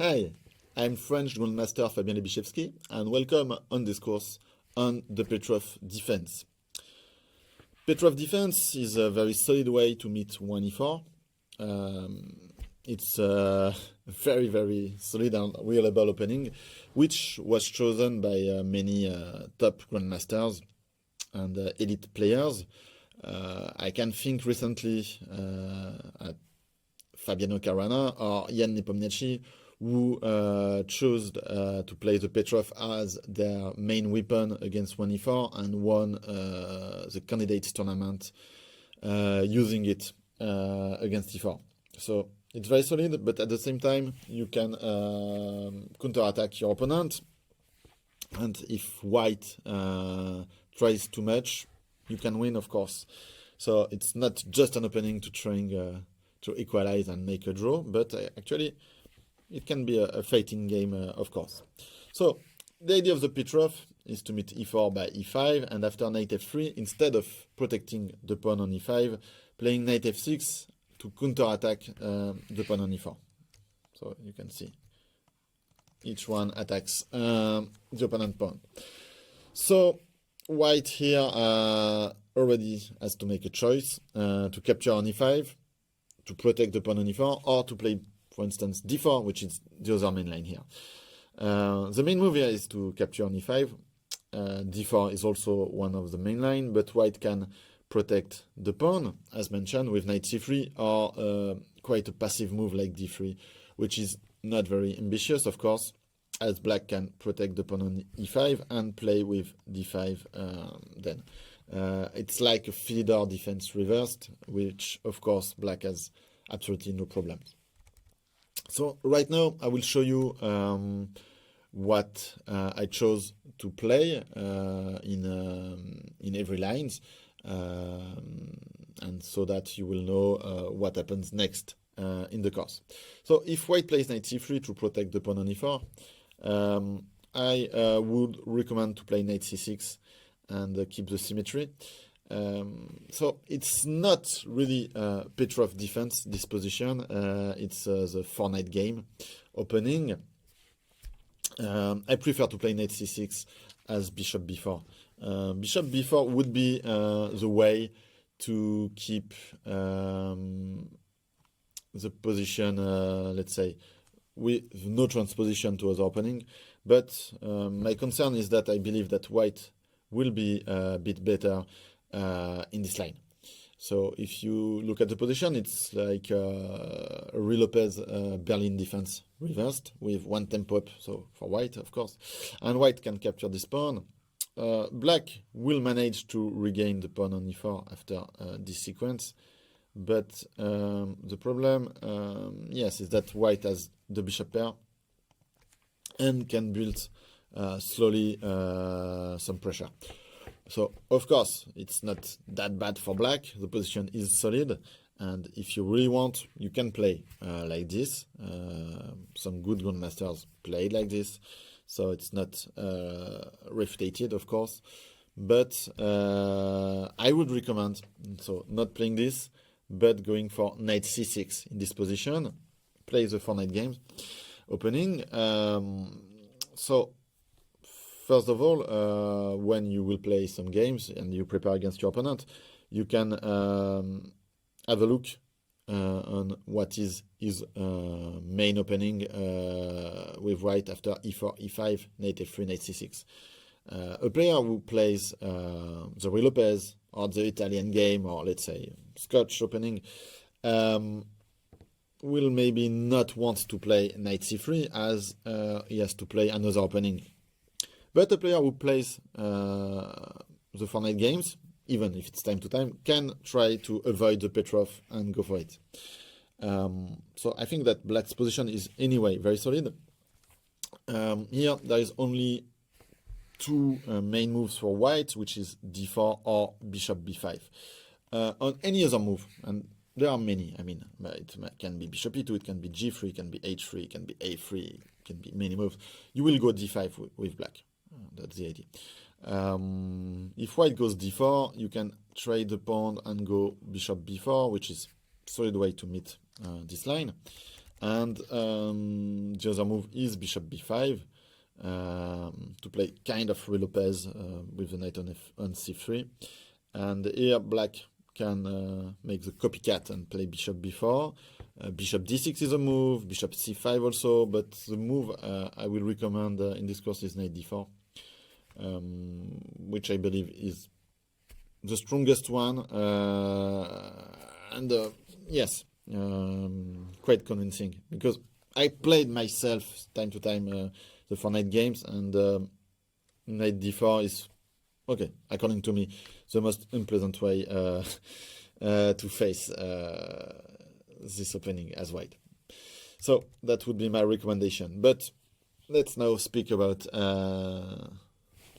Hi, I'm French Grandmaster Fabien Libiszewski, and welcome on this course on the Petroff Defence. Petroff Defence is a very solid way to meet 1e4. It's a very solid and reliable opening, which was chosen by many top Grandmasters and elite players. I can think recently at Fabiano Caruana or Jan Nepomniachtchi, who chose to play the Petroff as their main weapon against 1e4 and won the candidates tournament using it against e4. So it's very solid, but at the same time you can counterattack your opponent, and if white tries too much, you can win, of course. So it's not just an opening to trying to equalize and make a draw, but actually it can be a fighting game, of course. So the idea of the Petroff is to meet e4 by e5, and after knight f3, instead of protecting the pawn on e5, playing knight f6 to counterattack the pawn on e4. So you can see each one attacks the opponent pawn. So white here already has to make a choice to capture on e5, to protect the pawn on e4, or to play, for instance, d4, which is the other main line here. The main move here is to capture on e5. d4 is also one of the main line, but white can protect the pawn, as mentioned, with knight c3, or quite a passive move like d3, which is not very ambitious, of course, as black can protect the pawn on e5 and play with d5 then. It's like a feeder defense reversed, which, of course, black has absolutely no problems. So right now I will show you what I chose to play in every lines, and so that you will know what happens next in the course. So if white plays knight c3 to protect the pawn on e4, I would recommend to play knight c6 and keep the symmetry. So it's not really Petroff defense, this position. It's the 4-knight game opening. I prefer to play knight c6 as bishop b4. Bishop b4 would be the way to keep the position, let's say, with no transposition to other opening. But my concern is that I believe that white will be a bit better in this line. So if you look at the position, it's like a Ruy Lopez Berlin defense reversed with one tempo up, so for white, of course. And white can capture this pawn. Black will manage to regain the pawn on e4 after this sequence. But the problem, yes, is that white has the bishop pair and can build slowly some pressure. So, of course, it's not that bad for black. The position is solid. And if you really want, you can play like this. Some good grandmasters played like this. So it's not refuted, of course. But I would recommend, so not playing this, but going for knight c6 in this position. Play the 4-knight game opening. So first of all, when you will play some games and you prepare against your opponent, you can have a look on what is his main opening with white after e4, e5, knight f3, knight c6. A player who plays the Ruy Lopez or the Italian game, or let's say Scotch opening, will maybe not want to play knight c3 as he has to play another opening. But a player who plays the 4-knight games, even if it's time to time, can try to avoid the Petroff and go for it. So I think that black's position is anyway very solid. Here there is only two main moves for white, which is d4 or bishop b5. On any other move, and there are many, I mean, it can be bishop e2, it can be g3, it can be h3, it can be a3, it can be many moves. You will go d5 with black. That's the idea. If white goes d4, you can trade the pawn and go bishop b4, which is a solid way to meet this line. And the other move is bishop b5 to play kind of Ruy Lopez with the knight on c3. And here black can make the copycat and play bishop b4. Bishop d6 is a move, bishop c5 also, but the move I will recommend in this course is knight d4, which I believe is the strongest one, and yes, quite convincing, because I played myself time to time the 4-knight games, and knight d4 is, okay, according to me, the most unpleasant way to face this opening as white. So that would be my recommendation. But let's now speak about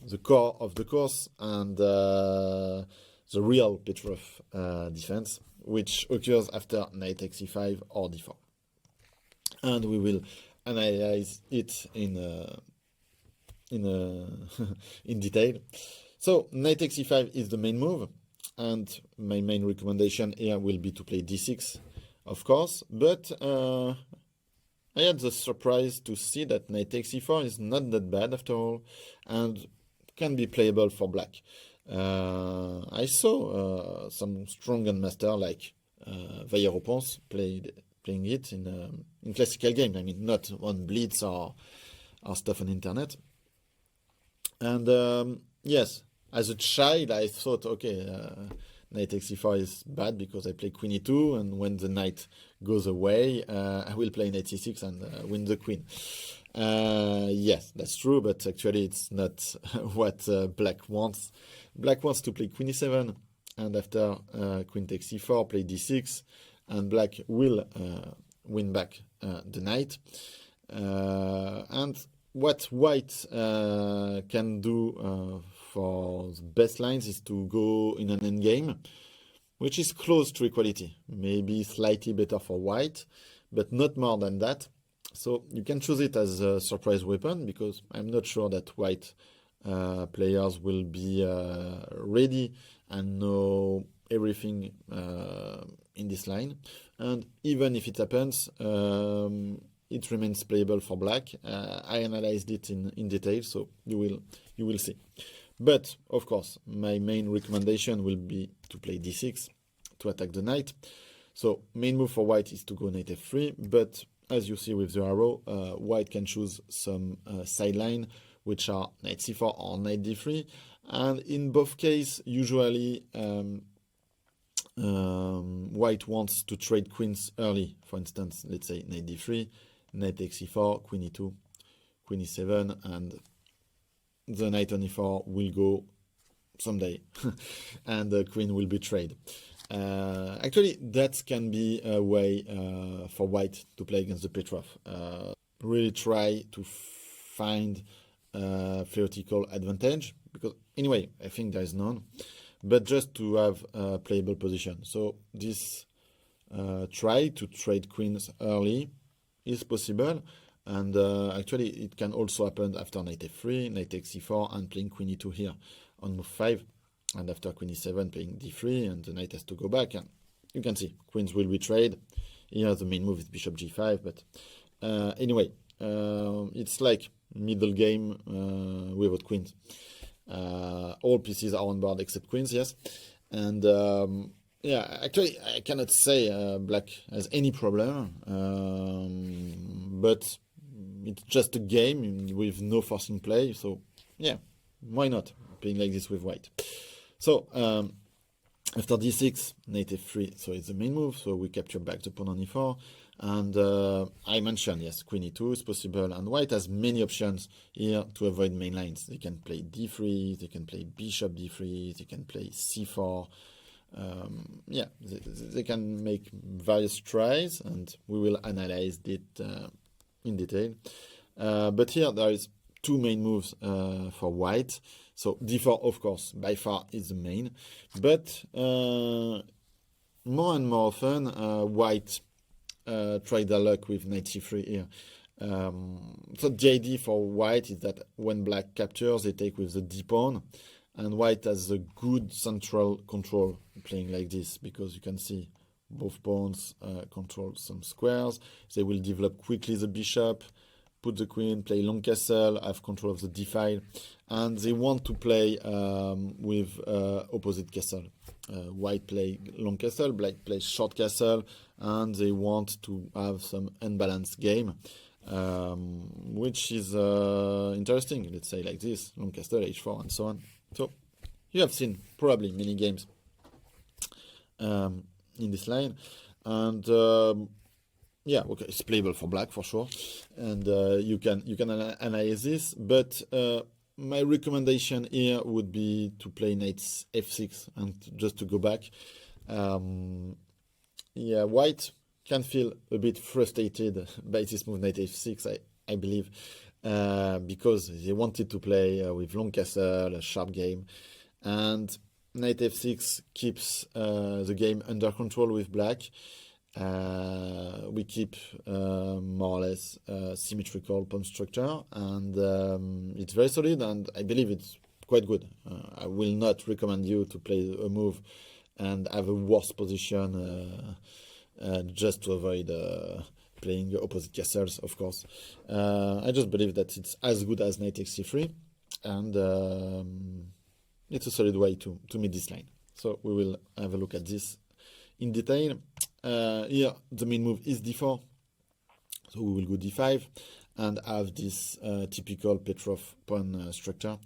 the core of the course and the real Petroff defense, which occurs after knight takes e5 or d4. And we will analyze it in detail. So knight takes e5 is the main move, and my main recommendation here will be to play d6, of course, but I had the surprise to see that knight takes e4 is not that bad after all, and can be playable for black. I saw some strong grandmaster like Vieropons playing it in classical games. I mean, not on Blitz or stuff on internet. And yes, as a child, I thought, okay, knight takes e4 is bad because I play queen e2, and when the knight goes away, I will play knight c6 and win the queen. Yes, that's true, but actually it's not what black wants. Black wants to play queen e7, and after queen takes e4, play d6, and black will win back the knight. And what white can do for the best lines is to go in an endgame, which is close to equality, maybe slightly better for white, but not more than that. So you can choose it as a surprise weapon, because I'm not sure that white players will be ready and know everything in this line. And even if it happens, it remains playable for black. I analyzed it in detail, so you will see. But of course, my main recommendation will be to play d6 to attack the knight. So main move for white is to go knight f3, but as you see with the arrow, white can choose some sideline, which are knight c4 or knight d3. And in both cases, usually white wants to trade queens early. For instance, let's say knight d3, knight takes e4, queen e2, queen e7, and the knight on e4 will go someday, and the queen will be traded. Actually, that can be a way for white to play against the Petroff. Really try to find theoretical advantage, because anyway, I think there is none, but just to have a playable position. So this try to trade queens early is possible, and actually it can also happen after knight f3, knight takes e4, and playing queen e2 here on move 5, and after queen e7 playing d3, and the knight has to go back, and you can see queens will be traded. Here the main move is bishop g5, but anyway, it's like middle game without queens. All pieces are on board except queens, yes. And yeah, actually I cannot say black has any problem, but it's just a game with no forcing play, so yeah, why not playing like this with white? So after d6, knight f3, so it's the main move, so we capture back the pawn on e4, and I mentioned, yes, queen e2 is possible, and white has many options here to avoid main lines. They can play d3, they can play bishop d3, they can play c4, yeah, they can make various tries, and we will analyze it in detail. But here there is two main moves for white. So d4, of course, by far is the main, but more and more often white try their luck with knight c3 here. So the idea for white is that when black captures, they take with the d pawn, and white has a good central control playing like this, because you can see both pawns control some squares. They will develop quickly the bishop, put the queen, play long castle, have control of the d file, and they want to play with opposite castle. White play long castle, black play short castle, and they want to have some unbalanced game, which is interesting. Let's say like this: long castle, h4, and so on. So you have seen probably many games in this line, and yeah, okay, it's playable for black for sure, and you can analyze this. But my recommendation here would be to play knight f6, and just to go back. Yeah, white can feel a bit frustrated by this move knight f6, I believe, because they wanted to play with long castle, a sharp game, and knight f6 keeps the game under control with black. We keep more or less symmetrical pawn structure, and it's very solid, and I believe it's quite good. I will not recommend you to play a move and have a worse position just to avoid playing opposite castles, of course. I just believe that it's as good as knight xc3, and it's a solid way to meet this line. So we will have a look at this in detail. Here the main move is d4, so we will go d5 and have this typical Petroff pawn structure.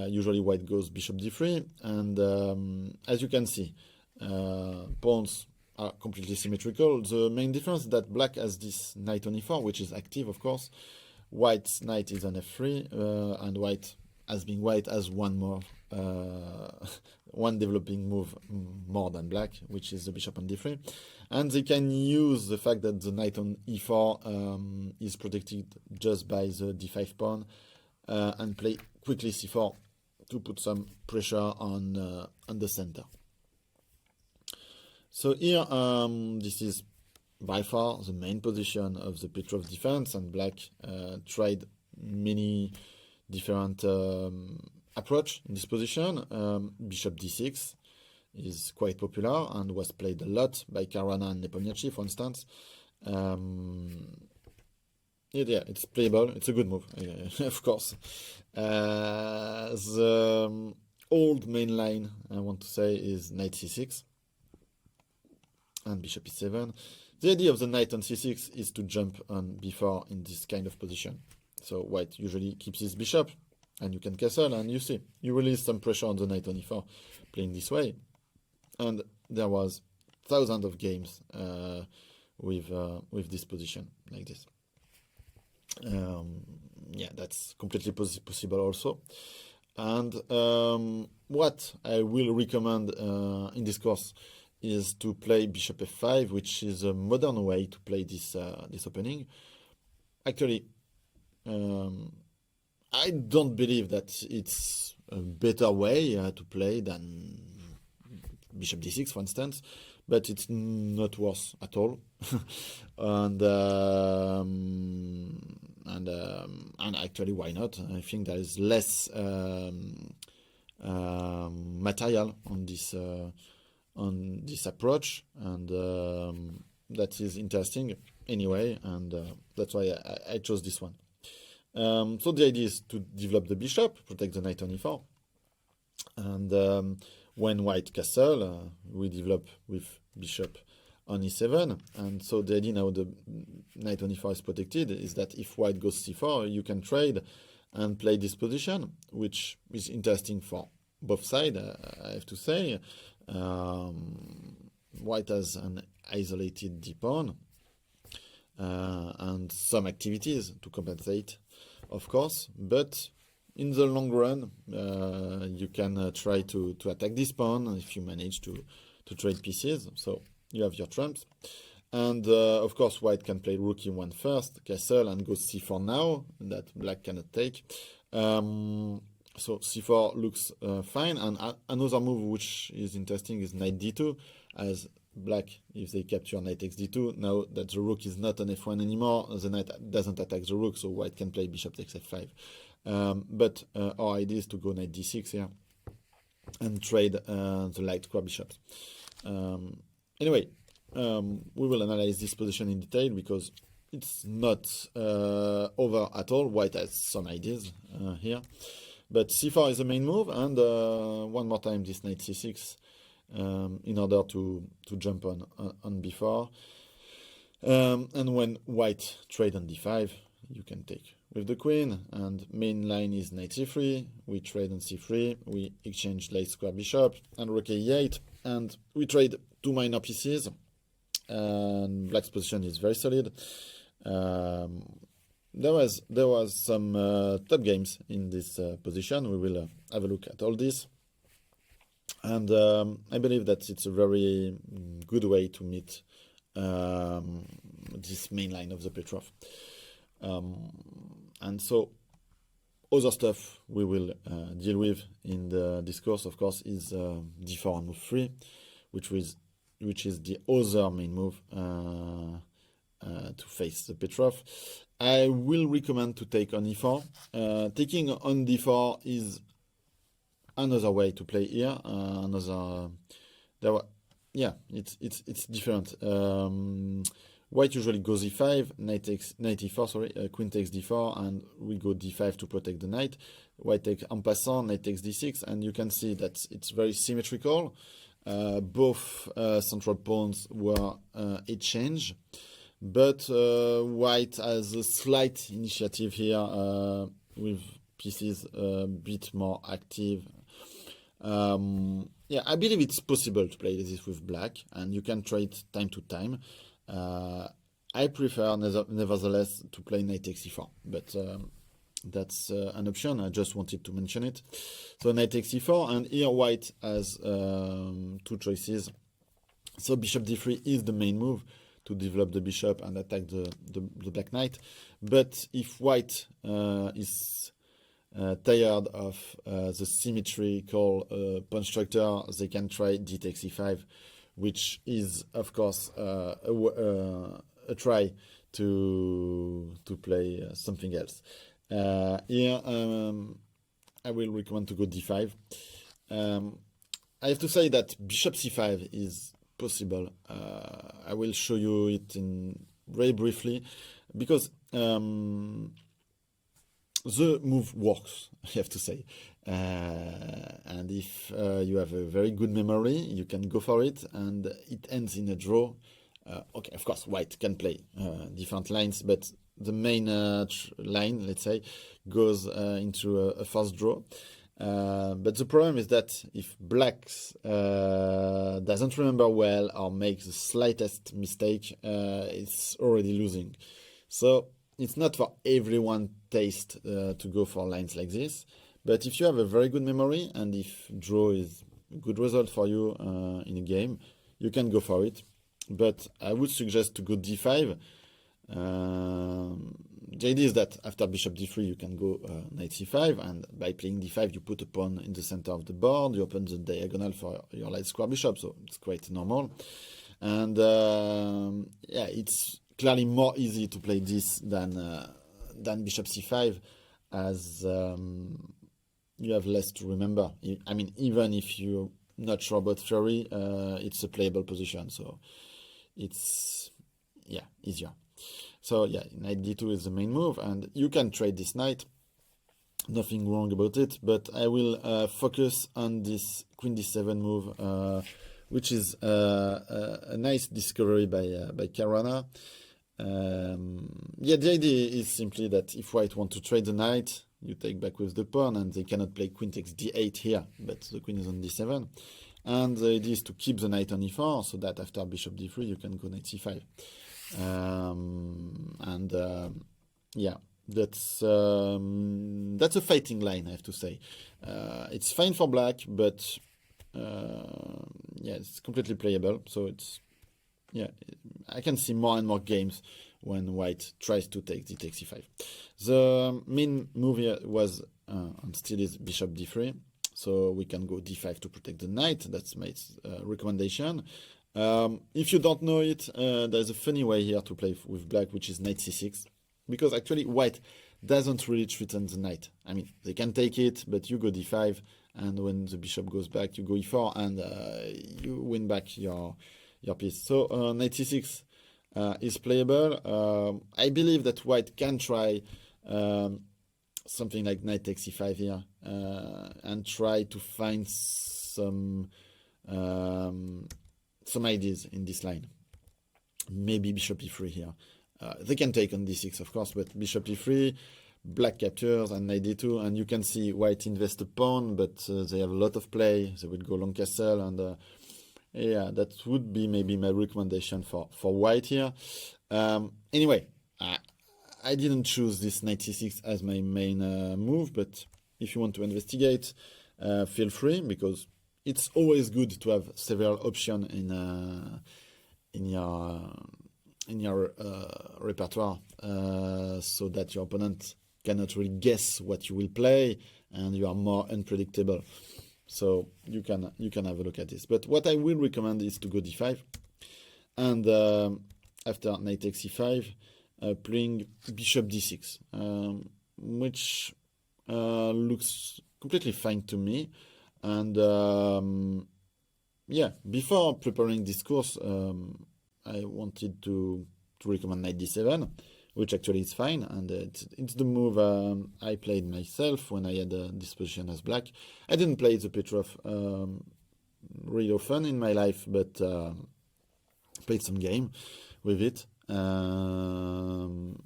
Usually white goes bishop d3, and as you can see, pawns are completely symmetrical. The main difference is that black has this knight on e4, which is active, of course. White's knight is on f3, and white, as being white, has one more one developing move more than black, which is the bishop on d3, and they can use the fact that the knight on e4 is protected just by the d5 pawn, and play quickly c4 to put some pressure on the center. So here this is by far the main position of the Petroff defense, and black tried many different approach in this position. Bishop d6 is quite popular and was played a lot by Caruana and Nepomniachtchi, for instance. Yeah, it's playable. It's a good move, of course. The old main line, I want to say, is knight c6 and bishop e7. The idea of the knight on c6 is to jump on b4 in this kind of position. So white usually keeps his bishop, and you can castle, and you see, you release some pressure on the knight on e4 playing this way. And there was thousands of games with this position like this. Yeah, that's completely possible also. And what I will recommend in this course is to play bishop f5, which is a modern way to play this opening. Actually, I don't believe that it's a better way to play than bishop d6, for instance, but it's not worse at all. and actually, why not? I think there is less material on this approach, and that is interesting anyway, and that's why I chose this one. So the idea is to develop the bishop, protect the knight on e4, and when white castle, we develop with bishop on e7, and so the idea now the knight on e4 is protected is that if white goes c4, you can trade and play this position, which is interesting for both sides, I have to say. White has an isolated d pawn and some activities to compensate, of course, but in the long run, you can try to attack this pawn if you manage to trade pieces. So you have your trumps, and of course white can play rook e1 first, castle, and go c4 now, that black cannot take. So c4 looks fine, and another move which is interesting is knight d2, as black, if they capture knight x d2, now that the rook is not on f1 anymore, the knight doesn't attack the rook, so white can play bishop takes f5. But our idea is to go knight d6 here and trade the light square bishops. Anyway, we will analyze this position in detail because it's not over at all. White has some ideas here. But c4 is the main move, and one more time this knight c6 in order to jump on b4. And when white trade on d5, you can take with the queen, and main line is knight c3, we trade on c3, we exchange light square bishop, and rook e8, and we trade two minor pieces, and black's position is very solid. There was some top games in this position. We will have a look at all this, and I believe that it's a very good way to meet this main line of the Petroff. And so other stuff we will deal with in the discourse, of course, is d4 on move 3, which is the other main move to face the Petroff. I will recommend to take on e4. Taking on d4 is another way to play here. It's different. White usually goes e5, knight e4, sorry, queen takes d4, and we go d5 to protect the knight. White takes en passant, knight takes d6, and you can see that it's very symmetrical. Both central pawns were exchanged, but white has a slight initiative here with pieces a bit more active. I believe it's possible to play this with black, and you can trade time to time. I prefer, nevertheless, to play knight takes e4, but that's an option. I just wanted to mention it. So knight takes e4, and here white has two choices. So bishop d3 is the main move to develop the bishop and attack the black knight. But if white is tired of the symmetrical pawn structure, they can try d takes e5, which is, of course, a try to play something else. Here, I will recommend to go d5. I have to say that bishop c5 is possible. I will show you it very briefly, because the move works, I have to say. And if you have a very good memory, you can go for it, and it ends in a draw. Okay, of course, white can play different lines, but the main line, let's say, goes into a fast draw. But the problem is that if black doesn't remember well or makes the slightest mistake, it's already losing. So it's not for everyone's taste to go for lines like this. But if you have a very good memory, and if draw is a good result for you in a game, you can go for it. But I would suggest to go d5. The idea is that after bishop d3, you can go knight c5, and by playing d5, you put a pawn in the center of the board, you open the diagonal for your light square bishop, so it's quite normal. And it's clearly more easy to play this than bishop c5, as you have less to remember. I mean, even if you're not sure about theory, it's a playable position, so it's easier. So knight d2 is the main move, and you can trade this knight. Nothing wrong about it, but I will focus on this queen d7 move, which is a nice discovery by Caruana. The idea is simply that if white want to trade the knight, you take back with the pawn, and they cannot play queen takes d8 here, but the queen is on d7. And the idea is to keep the knight on e4, so that after bishop d3, you can go knight c5. That's a fighting line, I have to say. It's fine for black, but it's completely playable. So I can see more and more games when white tries to take d takes e5. The main move here was and still is bishop d3. So we can go d5 to protect the knight. That's my recommendation. If you don't know it, there's a funny way here to play with black, which is knight c6, because actually white doesn't really threaten the knight. I mean, they can take it, but you go d5, and when the bishop goes back, you go e4, and you win back your your piece. So knight c6 is playable. I believe that white can try something like knight takes c5 here and try to find some ideas in this line. Maybe bishop e3 here. They can take on d6, of course, but bishop e3, black captures, and knight d2, and you can see white invest a pawn, but they have a lot of play. They will go long castle, and yeah, that would be maybe my recommendation for white here. Anyway, I didn't choose this knight c6 as my main move, but if you want to investigate, feel free, because it's always good to have several options in your repertoire, so that your opponent cannot really guess what you will play, and you are more unpredictable. So you can have a look at this. But what I will recommend is to go d5, and after knight takes c5, playing bishop d6, which looks completely fine to me. And yeah, before preparing this course, I wanted to recommend knight d7, which actually is fine, and it's the move I played myself when I had this position as black. I didn't play the Petroff really often in my life, but played some game with it, and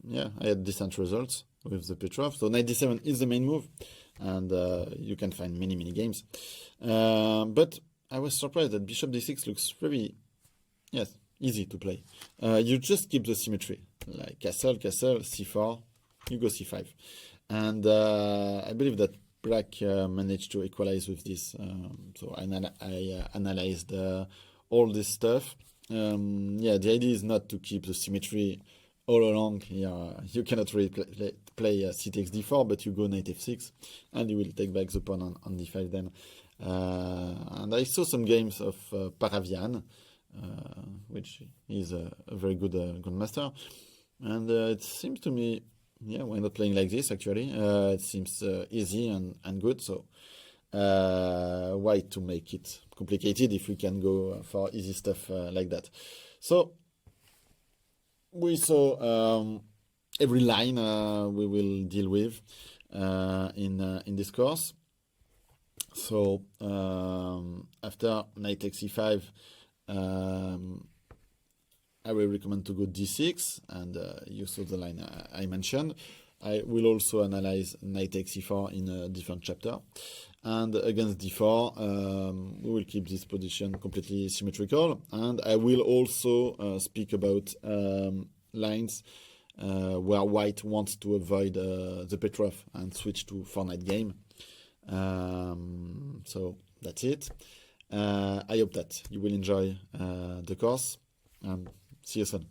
yeah, I had decent results with the Petroff. So knight d7 is the main move, and you can find many games. But I was surprised that bishop d6 looks very, yes, easy to play. You just keep the symmetry, like castle, c4, you go c5. And I believe that black managed to equalize with this. So I analyzed all this stuff. Yeah, the idea is not to keep the symmetry all along. Yeah, you cannot really play c takes d4, but you go knight f6, and you will take back the pawn on d5 then. And I saw some games of Paravian, which is a very good grandmaster, and it seems to me, yeah, why not playing like this actually? It seems easy and good, so why to make it complicated if we can go for easy stuff like that? So we saw every line we will deal with in this course. So after knight takes c5, I will recommend to go d6, and you saw the line I mentioned. I will also analyze knight takes c4 in a different chapter. And against d4, we will keep this position completely symmetrical. And I will also speak about lines where white wants to avoid the Petroff and switch to 4-knight game. So that's it. I hope that you will enjoy the course, and see you soon.